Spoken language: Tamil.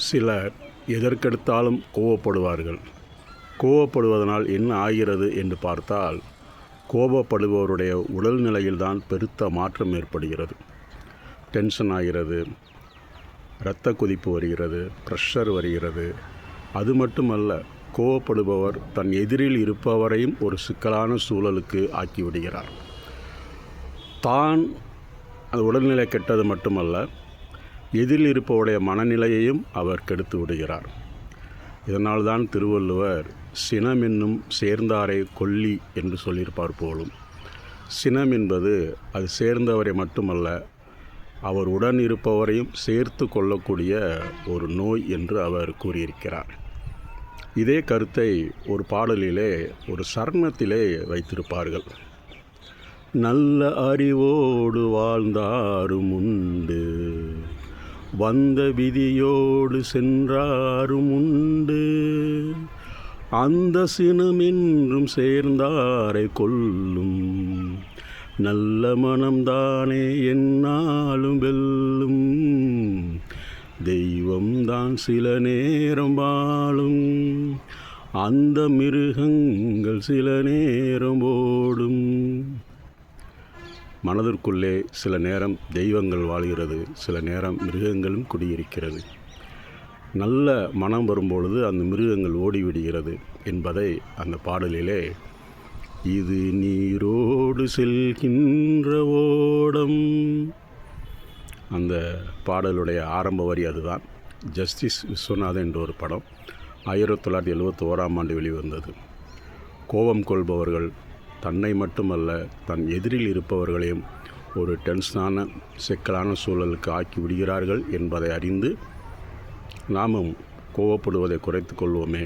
சிலர் எதற்கெடுத்தாலும் கோபப்படுவார்கள். கோபப்படுவதனால் என்ன ஆகிறது என்று பார்த்தால், கோபப்படுபவருடைய உடல்நிலையில்தான் பெருத்த மாற்றம் ஏற்படுகிறது. டென்ஷன் ஆகிறது, இரத்த கொதிப்பு வருகிறது, ப்ரெஷர் வருகிறது. அது மட்டுமல்ல, கோபப்படுபவர் தன் எதிரில் இருப்பவரையும் ஒரு சிக்கலான சூழலுக்கு ஆக்கிவிடுகிறார். தான் அது உடல்நிலை கெட்டது மட்டுமல்ல, எதிரில் இருப்பவருடைய மனநிலையையும் அவர் கெடுத்து விடுகிறார். இதனால்தான் திருவள்ளுவர் சினம் என்னும் சேர்ந்தாரை கொல்லி என்று சொல்லியிருப்பார் போலும். சினம் என்பது அது சேர்ந்தவரை மட்டுமல்ல, அவர் உடன் இருப்பவரையும் சேர்த்து கொள்ளக்கூடிய ஒரு நோய் என்று அவர் கூறியிருக்கிறார். இதே கருத்தை ஒரு பாடலிலே, ஒரு சரணத்திலே வைத்திருப்பார்கள். நல்ல அறிவோடு வாழ்ந்தாரும் உண்டு, வந்த விதியோடு சென்றாரும் உண்டு, அந்த சினமென்றும் சேர்ந்தாரை கொல்லும், நல்ல மனம்தானே என்னாலும் வெல்லும், தெய்வம்தான் சில நேரம் வாழும், அந்த மிருகங்கள் சில நேரம் ஓடும். மனதிற்குள்ளே சில நேரம் தெய்வங்கள் வாழ்கிறது, சில நேரம் மிருகங்களும் குடியிருக்கிறது. நல்ல மனம் வரும்பொழுது அந்த மிருகங்கள் ஓடிவிடுகிறது என்பதை அந்த பாடலிலே, இது நீரோடு செல்கின்ற ஓடம், அந்த பாடலுடைய ஆரம்ப வரி அதுதான். ஜஸ்டிஸ் விஸ்வநாதன் என்ற ஒரு படம் 1971 வெளிவந்தது. கோபம் கொள்பவர்கள் தன்னை மட்டுமல்ல, தன் எதிரில் இருப்பவர்களையும் ஒரு டென்ஷனான சிக்கலான சூழலுக்கு ஆக்கி விடுகிறார்கள் என்பதை அறிந்து நாமும் கோபப்படுவதை குறைத்து கொள்வோமே.